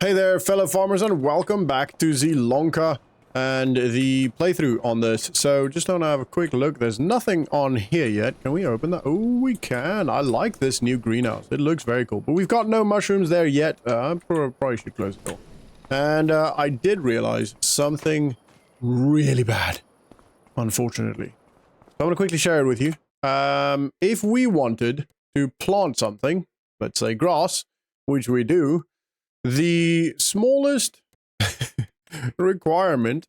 Hey there, fellow farmers, and welcome back to Zielonka and the playthrough on this. So, just want to have a quick look. There's nothing on here yet. Can we open that? Oh, we can. I like this new greenhouse. It looks very cool. But we've got no mushrooms there yet. I probably should close the door. And I did realize something really bad, unfortunately. So I'm going to quickly share it with you. If we wanted to plant something, let's say grass, which we do, the smallest requirement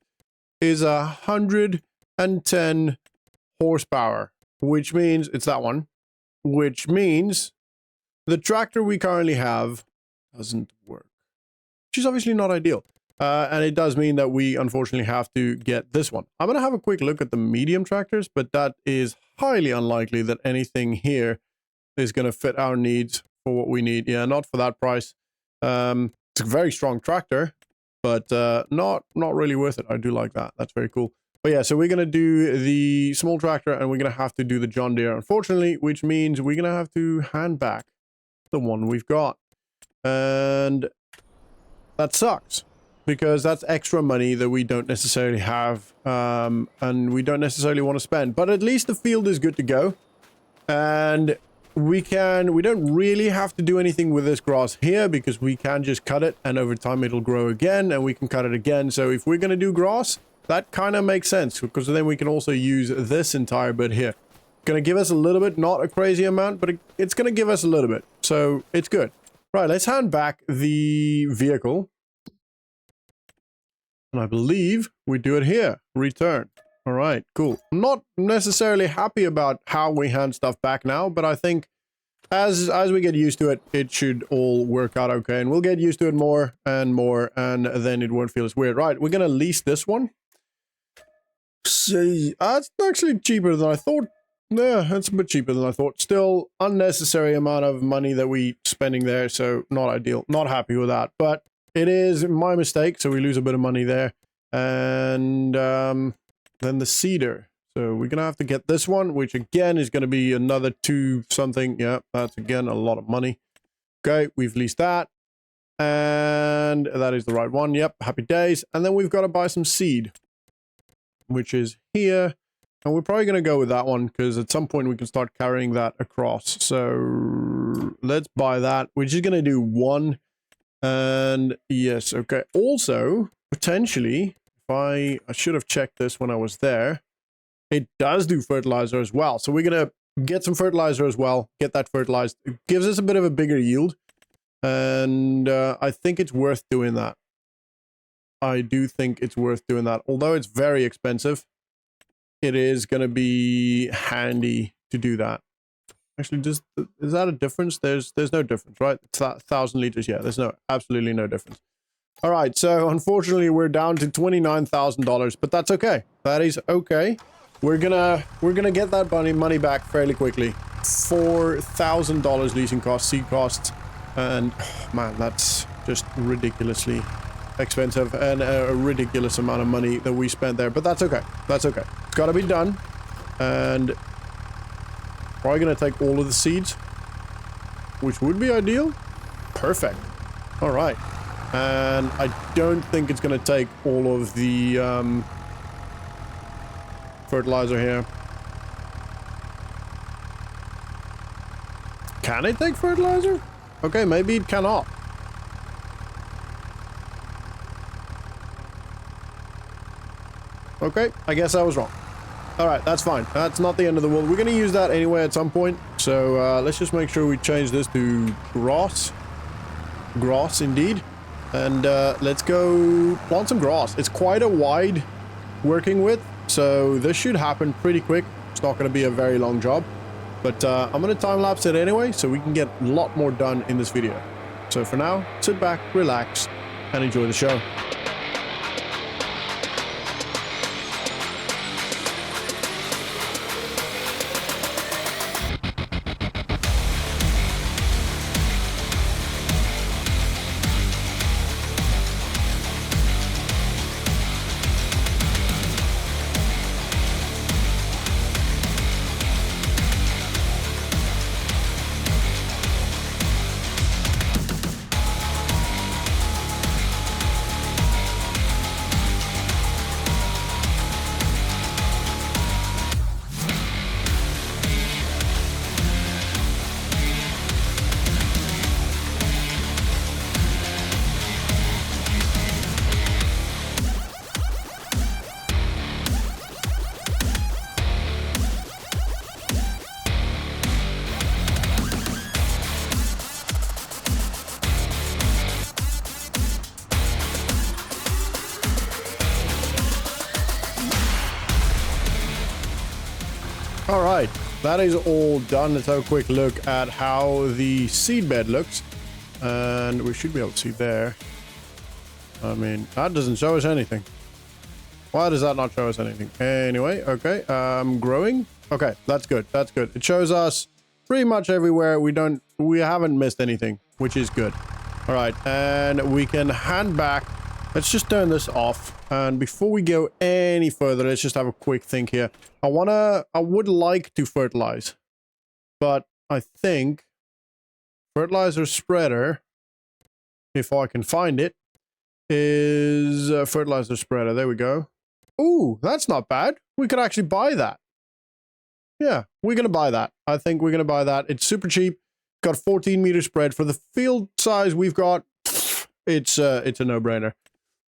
is 110 horsepower, which means it's that one, which means the tractor we currently have doesn't work, which is obviously not ideal. And it does mean that we unfortunately have to get this one. I'm going to have a quick look at the medium tractors, but that is highly unlikely that anything here is going to fit our needs for what we need. Yeah, not for that price. It's a very strong tractor, but not really worth it. I do like that. That's very cool. But yeah, so we're going to do the small tractor and we're going to have to do the John Deere, unfortunately, which means we're going to have to hand back the one we've got. And that sucks because that's extra money that we don't necessarily have and we don't necessarily want to spend. But at least the field is good to go. And we don't really have to do anything with this grass here because we can just cut it and over time it'll grow again and we can cut it again. So if we're going to do grass, that kind of makes sense because then we can also use this entire bit here. Going to give us a little bit, not a crazy amount, but it's going to give us a little bit. So it's good. Right, let's hand back the vehicle. And I believe we do it here. Return. All right, cool. I'm not necessarily happy about how we hand stuff back now, but I think as we get used to it, it should all work out okay. And we'll get used to it more, and then it won't feel as weird. Right, we're going to lease this one. See, that's actually cheaper than I thought. Yeah, that's a bit cheaper than I thought. Still, unnecessary amount of money that we spending there, so not ideal. Not happy with that, but it is my mistake, so we lose a bit of money there. And then the cedar. So we're going to have to get this one, which again is going to be another 2 something. Yeah, that's again a lot of money. Okay, we've leased that. And that is the right one. Yep, happy days. And then we've got to buy some seed, which is here. And we're probably going to go with that one because at some point we can start carrying that across. So let's buy that, which is going to do 1. And yes, okay. Also, potentially, I should have checked this when I was there. It does do fertilizer as well. So we're going to get some fertilizer as well. Get that fertilized. It gives us a bit of a bigger yield. And I think it's worth doing that. I do think it's worth doing that. Although it's very expensive, it is going to be handy to do that. Actually, is that a difference? There's no difference, right? It's 1,000 liters. Yeah, there's absolutely no difference. All right, so unfortunately we're down to $29,000, but that's okay. That is okay. We're gonna get that money back fairly quickly. $4,000 leasing costs, seed costs, and oh, man, that's just ridiculously expensive and a ridiculous amount of money that we spent there. But that's okay. That's okay. It's got to be done, and probably gonna take all of the seeds, which would be ideal. Perfect. All right. And I don't think it's going to take all of the fertilizer here. Can it take fertilizer? Okay, maybe it cannot. Okay, I guess I was wrong. All right, that's fine. That's not the end of the world. We're going to use that anyway at some point. So let's just make sure we change this to grass. Grass, indeed. And let's go plant some grass. It's quite a wide working width, so this should happen pretty quick. It's not going to be a very long job, but I'm going to time-lapse it anyway, so we can get a lot more done in this video. So for now, sit back, relax, and enjoy the show. All right, that is all done. Let's have a quick look at how the seed bed looks. And we should be able to see there. I mean, that doesn't show us anything. Why does that not show us anything? Anyway, okay, growing. Okay, that's good. That's good. It shows us pretty much everywhere. We haven't missed anything, which is good. All right, and we can hand back. Let's just turn this off. And before we go any further, let's just have a quick think here. I would like to fertilize, but I think fertilizer spreader, if I can find it, is fertilizer spreader. There we go. Ooh, that's not bad. We could actually buy that. Yeah, we're going to buy that. I think we're going to buy that. It's super cheap. Got 14-meter spread. For the field size we've got, it's a no-brainer.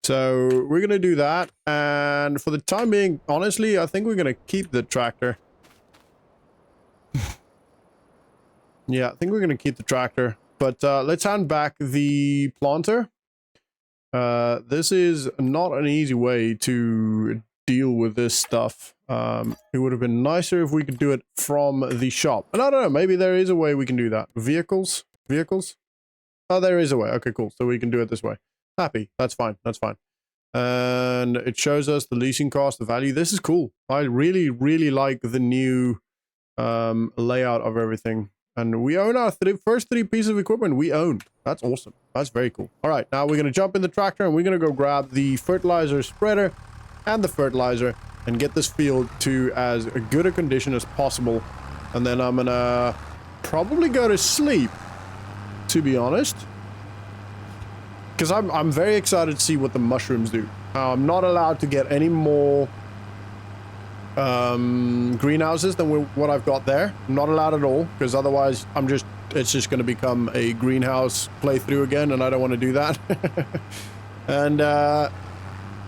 So we're going to do that. And for the time being, honestly, I think we're going to keep the tractor. Yeah, I think we're going to keep the tractor. But let's hand back the planter. This is not an easy way to deal with this stuff. It would have been nicer if we could do it from the shop. And I don't know, maybe there is a way we can do that. Vehicles? Oh, there is a way. Okay, cool. So we can do it this way. Happy. That's fine. That's fine. And it shows us the leasing cost, the value. This is cool. I really, really like the new layout of everything. And we own our first three pieces of equipment we own. That's awesome. That's very cool. All right, now we're going to jump in the tractor and we're going to go grab the fertilizer spreader and the fertilizer and get this field to as good a condition as possible. And then I'm going to probably go to sleep, to be honest. Because I'm very excited to see what the mushrooms do. I'm not allowed to get any more greenhouses than what I've got there. I'm not allowed at all, because otherwise it's just going to become a greenhouse playthrough again, and I don't want to do that. And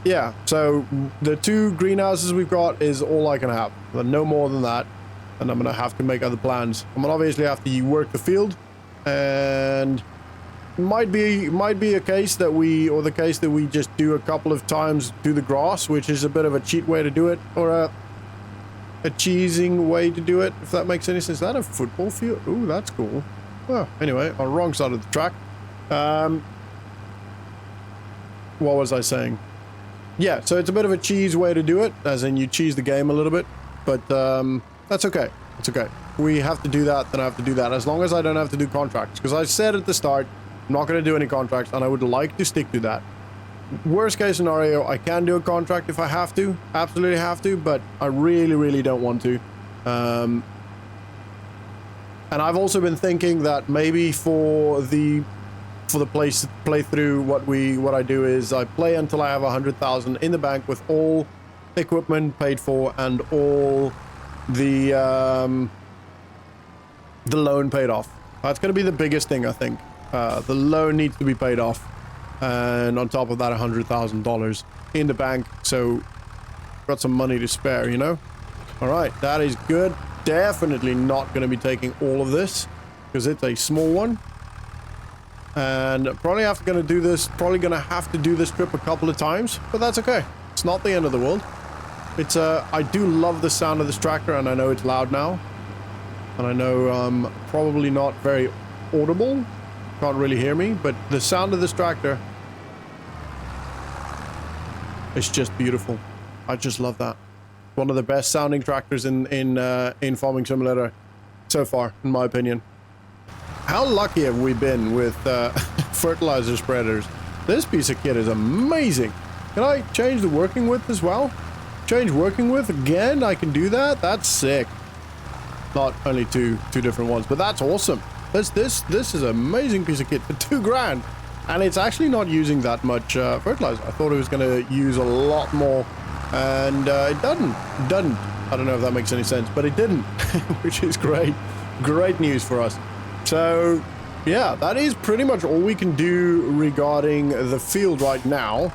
yeah, so the 2 greenhouses we've got is all I can have, no more than that, and I'm going to have to make other plans. I'm going to obviously have to work the field, and might be a case that we just do a couple of times do the grass, which is a bit of a cheat way to do it, or a cheesing way to do it, if that makes any sense. Is that a football field? Ooh, that's cool. Well, anyway, on the wrong side of the track. What was I saying? Yeah, so it's a bit of a cheese way to do it, as in you cheese the game a little bit, but that's okay. It's okay. We have to do that, then I have to do that, as long as I don't have to do contracts, because I said at the start, I'm not going to do any contracts, and I would like to stick to that. Worst case scenario, I can do a contract if I have to, absolutely have to, but I really, really don't want to. And I've also been thinking that maybe for the playthrough, what I do is I play until I have 100,000 in the bank with all equipment paid for and all the loan paid off. That's going to be the biggest thing, I think. The loan needs to be paid off. And on top of that, $100,000 in the bank. So, got some money to spare, you know? All right, that is good. Definitely not going to be taking all of this, because it's a small one. And probably going to have to do this trip a couple of times, but that's okay. It's not the end of the world. It's I do love the sound of this tractor, and I know it's loud now. And I know probably not very audible. Can't really hear me, but the sound of this tractor is just beautiful. I just love that. One of the best sounding tractors in Farming Simulator so far, in my opinion. How lucky have we been with fertilizer spreaders? This piece of kit is amazing. Can I change the working width as well? Change working width again? I can do that? That's sick. Not only two different ones, but that's awesome. This is an amazing piece of kit for $2,000, and it's actually not using that much fertilizer. I thought it was going to use a lot more, and it doesn't. I don't know if that makes any sense, but it didn't, which is great. Great news for us. So, yeah, that is pretty much all we can do regarding the field right now,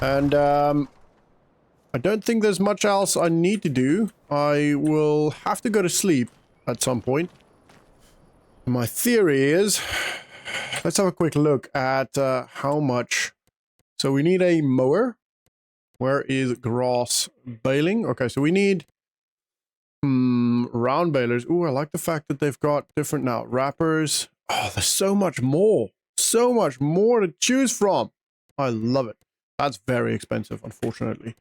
and I don't think there's much else I need to do. I will have to go to sleep at some point. My theory is, let's have a quick look at how much. So we need a mower. Where is grass baling? Okay, so we need Round balers. Ooh, I like the fact that they've got different now. Wrappers. Oh, there's so much more. So much more to choose from. I love it. That's very expensive, unfortunately.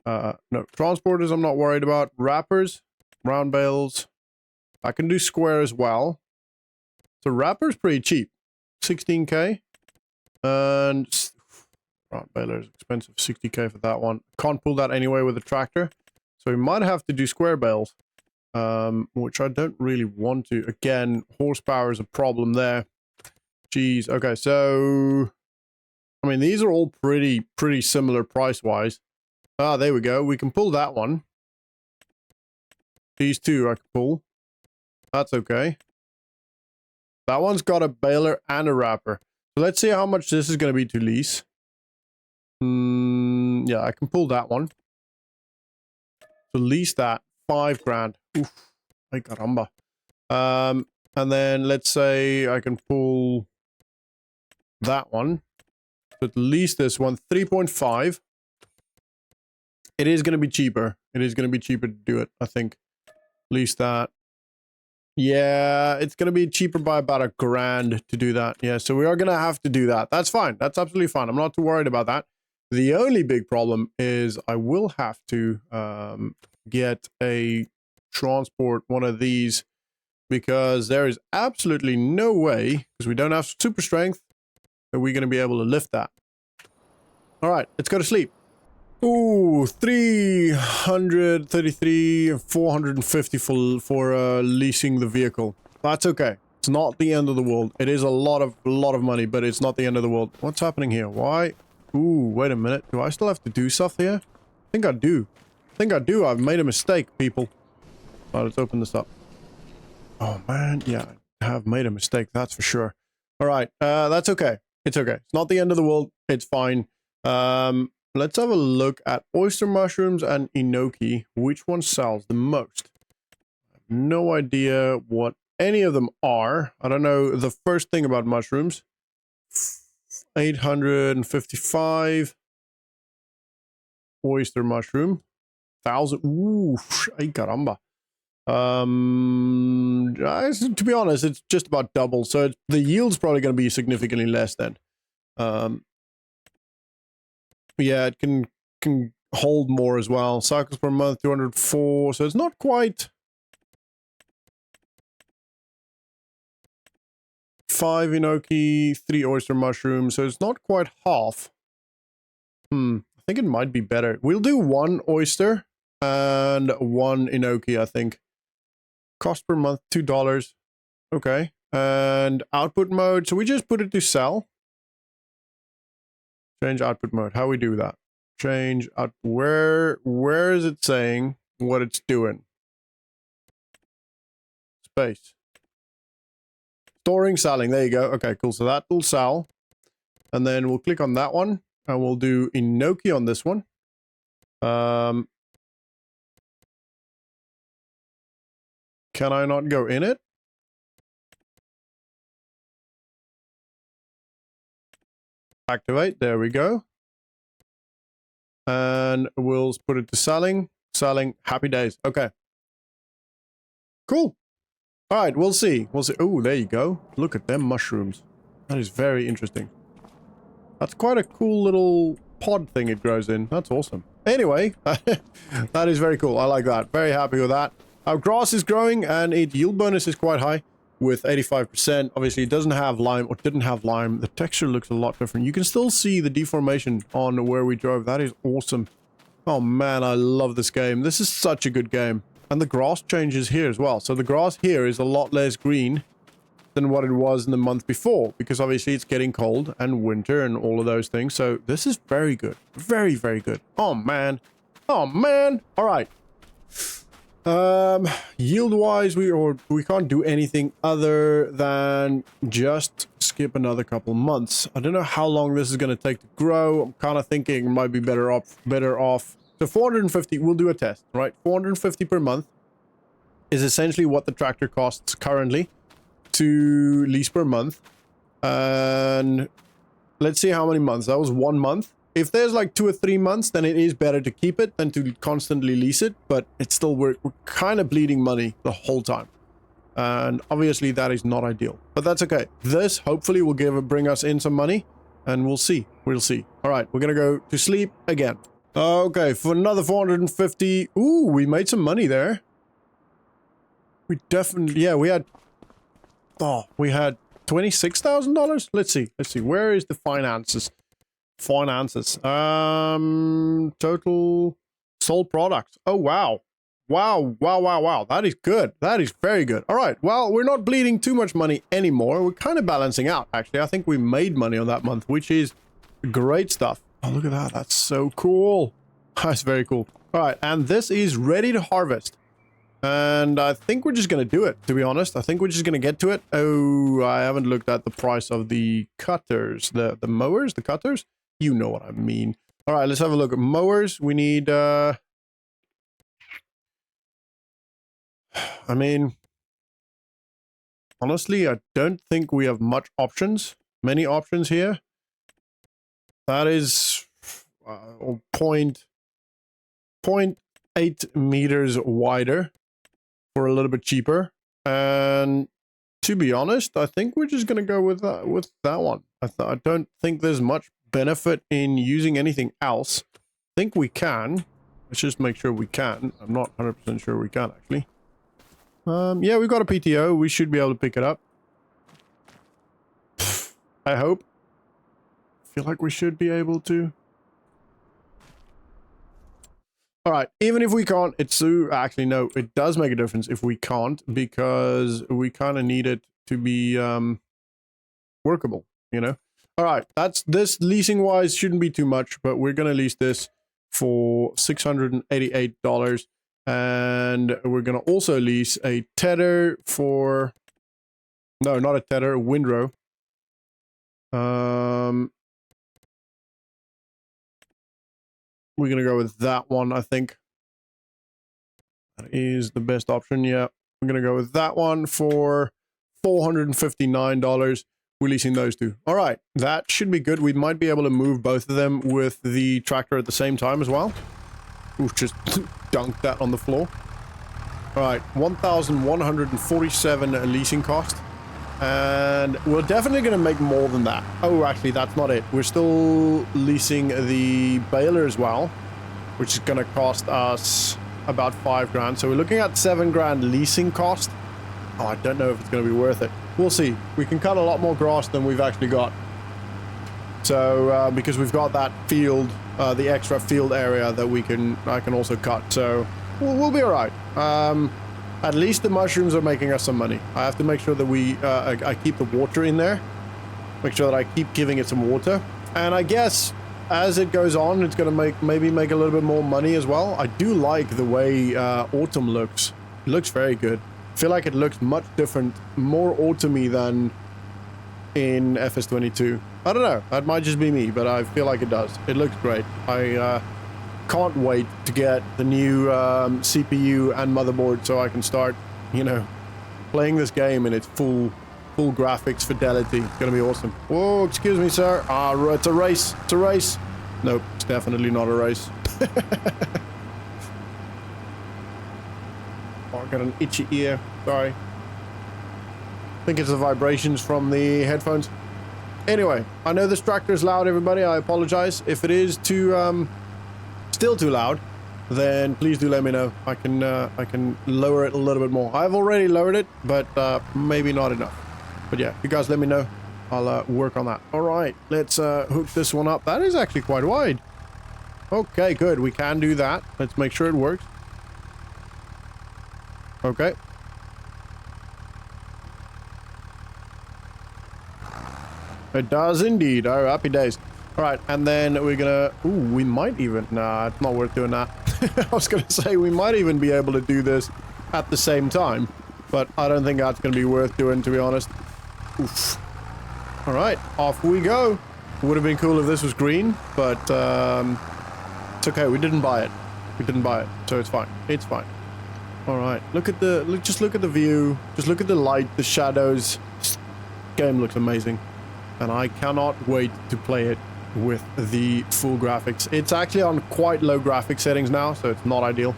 No, transporters I'm not worried about. Wrappers, round bales. I can do square as well. So wrapper's pretty cheap. 16k. And round baler is expensive. 60k for that one. Can't pull that anyway with a tractor. So we might have to do square bales. Which I don't really want to. Again, horsepower is a problem there. Jeez. Okay, so I mean, these are all pretty similar price-wise. Ah, there we go. We can pull that one. These two I can pull. That's okay. That one's got a baler and a wrapper. So let's see how much this is going to be to lease. Yeah, I can pull that one. So lease that. 5 grand. Oof. Ay caramba. And then let's say I can pull that one. So at least this one, 3.5. It is going to be cheaper. It is going to be cheaper to do it, I think. At least that. Yeah, it's going to be cheaper by about $1 grand to do that. Yeah, so we are going to have to do that. That's fine. That's absolutely fine. I'm not too worried about that. The only big problem is I will have to get a transport one of these because there is absolutely no way, because we don't have super strength, that we're going to be able to lift that. All right, let's go to sleep. Ooh, 333, 450 for leasing the vehicle. That's okay. It's not the end of the world. It is a lot of money, but it's not the end of the world. What's happening here? Why? Ooh, wait a minute. Do I still have to do stuff here? I think I do. I think I do. I've made a mistake, people. All right, let's open this up. Oh, man. Yeah, I have made a mistake. That's for sure. All right. That's okay. It's okay. It's not the end of the world. It's fine. Let's have a look at oyster mushrooms and enoki. Which one sells the most? I have no idea what any of them are. I don't know the first thing about mushrooms. 855 oyster mushroom. 1,000. Ooh, ay caramba. To be honest, it's just about double. So the yield's probably going to be significantly less then. Yeah, it can hold more as well. Cycles per month, 204. So it's not quite 5 enoki, 3 oyster mushrooms. So it's not quite half. I think it might be better. We'll do 1 oyster and 1 enoki, I think. Cost per month, $2. Okay. And output mode. So we just put it to sell. Change output mode. How we do that? Change out. Where is it saying what it's doing? Space. Storing, selling. There you go. Okay, cool. So that will sell. And then we'll click on that one. And we'll do enoki on this one. Can I not go in it? Activate. There we go. And we'll put it to selling. Selling. Happy days. Okay. Cool. All right. We'll see. We'll see. Oh, there you go. Look at them mushrooms. That is very interesting. That's quite a cool little pod thing it grows in. That's awesome. Anyway, that is very cool. I like that. Very happy with that. Our grass is growing and its yield bonus is quite high with 85%. Obviously, it doesn't have lime or didn't have lime. The texture looks a lot different. You can still see the deformation on where we drove. That is awesome. Oh man, I love this game. This is such a good game. And the grass changes here as well. So the grass here is a lot less green than what it was in the month before, because obviously it's getting cold and winter and all of those things. So this is very good. Very, very good. Oh man. Oh man. All right. Yield wise, we can't do anything other than just skip another couple months. I don't know how long this is going to take to grow. I'm kind of thinking it might be better off. So 450, we'll do a test, right? 450 per month is essentially what the tractor costs currently to lease per month. And let's see how many months. That was 1 month. If there's like 2 or 3 months, then it is better to keep it than to constantly lease it. But it's still, we're kind of bleeding money the whole time. And obviously that is not ideal, but that's okay. This hopefully will bring us in some money, and we'll see. We'll see. All right, we're gonna go to sleep again. Okay, for another 450. Ooh, we made some money there. We definitely, yeah, we had $26,000. Let's see. Where is the finances? Total sold product. Oh, wow. Wow. That is good. That is very good. All right. Well, we're not bleeding too much money anymore. We're kind of balancing out, actually. I think we made money on that month, which is great stuff. Oh, look at that. That's so cool. That's very cool. All right. And this is ready to harvest. And I think we're just going to do it, to be honest. I think we're just going to get to it. Oh, I haven't looked at the price of the cutters. The mowers, the cutters. You know what I mean. All right. Let's have a look at mowers. We need... I mean, honestly, I don't think we have many options here. That is 0.8 meters wider for a little bit cheaper. And to be honest, I think we're just going to go with that one. I don't think there's much benefit in using anything else. I think we can. Let's just make sure we can. I'm not 100% sure we can, actually. Yeah, we've got a PTO. We should be able to pick it up. I hope. Feel like we should be able to. All right. Even if we can't, actually, no, it does make a difference if we can't, because we kind of need it to be workable, you know? All right. This leasing wise shouldn't be too much, but we're going to lease this for $688. And we're going to also lease a tether for... No, not a tether, a windrow. We're going to go with that one, I think. That is the best option, yeah. We're going to go with that one for $459. We're leasing those two. All right, that should be good. We might be able to move both of them with the tractor at the same time as well. Ooh, just dunked that on the floor. All right, 1,147 leasing cost. And we're definitely going to make more than that. Oh, actually, that's not it. We're still leasing the baler as well, which is going to cost us about $5,000. So we're looking at $7,000 leasing cost. Oh, I don't know if it's going to be worth it. We'll see. We can cut a lot more grass than we've actually got. So, because we've got that field, the extra field area that I can also cut. So we'll be all right. At least the mushrooms are making us some money. I have to make sure that I keep the water in there. Make sure that I keep giving it some water. And I guess as it goes on, it's going to maybe make a little bit more money as well. I do like the way autumn looks. It looks very good. I feel like it looks much different, more autumny than in FS22. I don't know. That might just be me, but I feel like it does. It looks great. I can't wait to get the new CPU and motherboard so I can start, you know, playing this game in its full graphics fidelity. It's gonna be awesome. Whoa, excuse me, sir. It's a race. It's a race. Nope, it's definitely not a race. Oh, I got an itchy ear. Sorry. I think it's the vibrations from the headphones. Anyway, I know this tractor is loud, everybody. I apologize. If it is still too loud, then please do let me know. I can lower it a little bit more. I've already lowered it, but maybe not enough. But yeah, you guys let me know. I'll work on that. All right, let's hook this one up. That is actually quite wide. Okay, good. We can do that. Let's make sure it works. Okay. It does indeed. Oh, happy days. All right, and then we're gonna... Ooh, we might even... Nah, it's not worth doing that. I was gonna say we might even be able to do this at the same time, but I don't think that's gonna be worth doing, to be honest. Oof. All right, off we go. Would have been cool if this was green, but it's okay. We didn't buy it. We didn't buy it, so it's fine. It's fine. All right, just look at the view. Just look at the light, the shadows. This game looks amazing. And I cannot wait to play it with the full graphics. It's actually on quite low graphic settings now, so it's not ideal.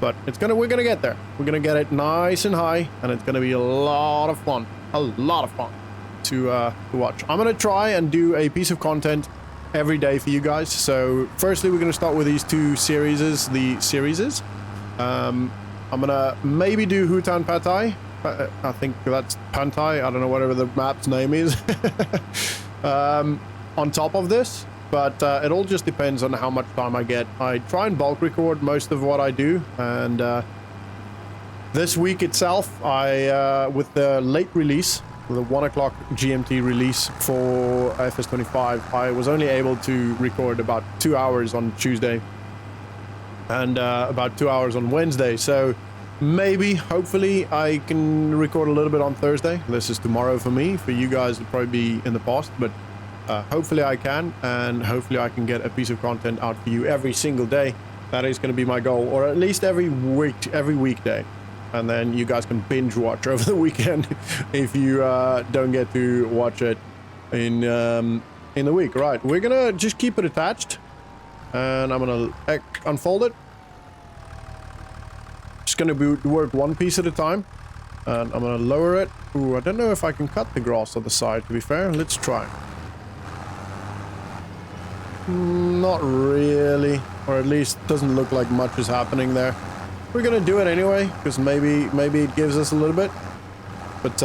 But we're gonna get there. We're gonna get it nice and high, and it's gonna be a lot of fun. A lot of fun to watch. I'm gonna try and do a piece of content every day for you guys. So firstly, we're gonna start with these two series. I'm gonna maybe do Hutan Pattaya. I think that's Pantai. I don't know, whatever the map's name is. On top of this, but it all just depends on how much time I get. I try and bulk record most of what I do, and this week itself, with the late release, the 1 o'clock GMT release for FS25, I was only able to record about 2 hours on Tuesday and about 2 hours on Wednesday. So maybe, hopefully, I can record a little bit on Thursday. This is tomorrow for me. For you guys, it'll probably be in the past, but hopefully I can, and hopefully I can get a piece of content out for you every single day. That is going to be my goal, or at least every weekday. And then you guys can binge watch over the weekend if you don't get to watch it in the week. Right, we're gonna just keep it attached, and I'm gonna unfold it. Just gonna work one piece at a time, and I'm gonna lower it. Ooh, I don't know if I can cut the grass on the side, to be fair. Let's try. Not really, or at least doesn't look like much is happening there. We're gonna do it anyway, because maybe it gives us a little bit. But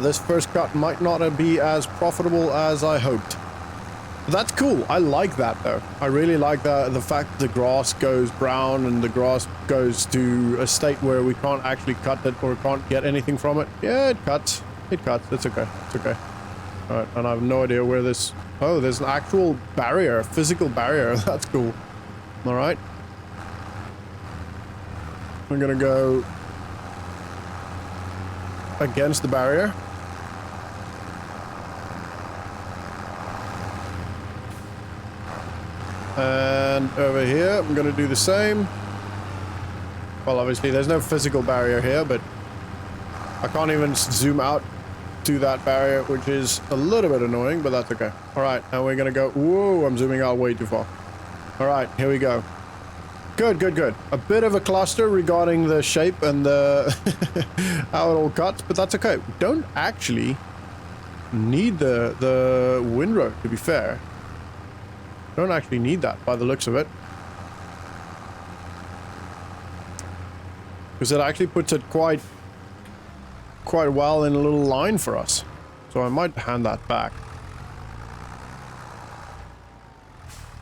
this first cut might not be as profitable as I hoped. But that's cool. I like that though. I really like the fact the grass goes brown and the grass goes to a state where we can't actually cut it or can't get anything from it. Yeah, it cuts. It cuts. It's okay. It's okay. Alright, and I have no idea where this... Oh, there's an actual barrier, a physical barrier. That's cool. Alright. I'm gonna go against the barrier. And over here, I'm gonna do the same. Well, obviously, there's no physical barrier here, but I can't even zoom out to that barrier, which is a little bit annoying, but that's okay. All right, and we're gonna go... Whoa, I'm zooming out way too far. All right, here we go. Good, good, good. A bit of a cluster regarding the shape and the how it all cuts, but that's okay. We don't actually need the windrow, to be fair. Don't actually need that by the looks of it. Because it actually puts it quite well in a little line for us. So I might hand that back.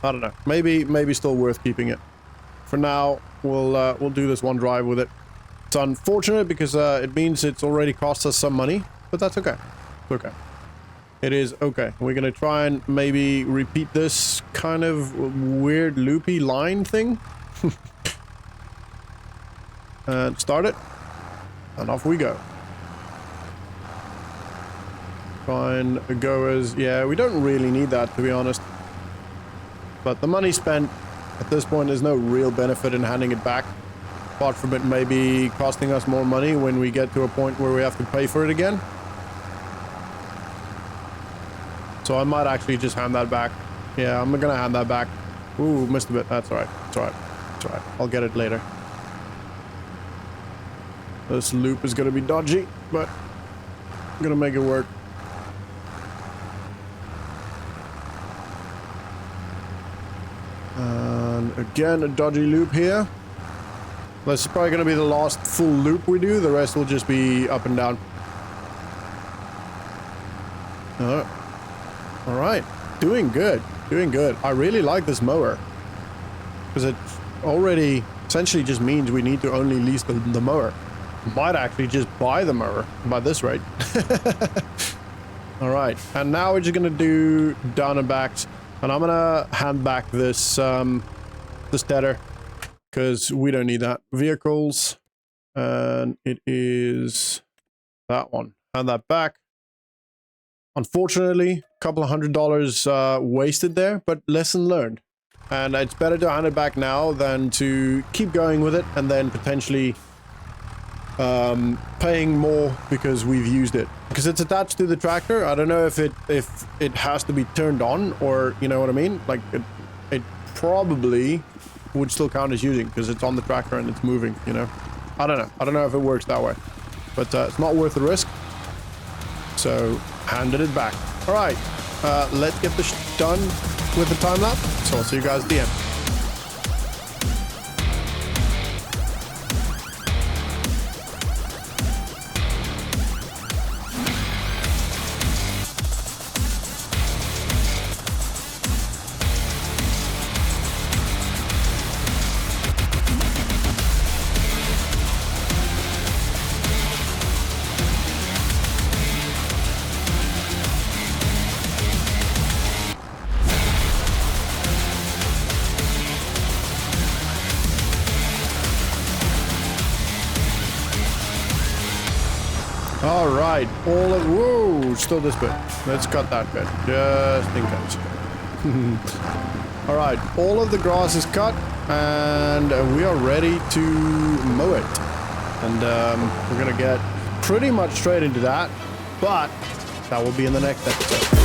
I don't know. Maybe still worth keeping it. For now, we'll do this one drive with it. It's unfortunate because it means it's already cost us some money, but that's okay. It's okay. It is okay. We're gonna try and maybe repeat this kind of weird loopy line thing. And start it. And off we go. Try and go as... Yeah, we don't really need that, to be honest. But the money spent at this point, there's no real benefit in handing it back. Apart from it maybe costing us more money when we get to a point where we have to pay for it again. So I might actually just hand that back. Yeah, I'm gonna hand that back. Ooh, missed a bit. That's alright. It's alright. It's alright. I'll get it later. This loop is gonna be dodgy, but I'm gonna make it work. And again, a dodgy loop here. This is probably going to be the last full loop we do. The rest will just be up and down. Alright. Doing good. Doing good. I really like this mower. Because it already essentially just means we need to only lease the mower. Might actually just buy the mower by this rate. Alright. And now we're just going to do down and backs. And I'm gonna hand back this this tether because we don't need that. Vehicles, and it is that one. Hand that back. Unfortunately, a couple of $100 wasted there, but lesson learned. And it's better to hand it back now than to keep going with it and then potentially paying more because we've used it. Because it's attached to the tractor, I don't know if it has to be turned on, or you know what I mean? Like, it probably would still count as using because it's on the tractor and it's moving, you know? I don't know. I don't know if it works that way. But it's not worth the risk. So, handed it back. All right. Let's get this done with the time lapse. So I'll see you guys at the end. All right, whoa, still this bit. Let's cut that bit, just in case. All right, all of the grass is cut, and we are ready to mow it. And we're gonna get pretty much straight into that, but that will be in the next episode.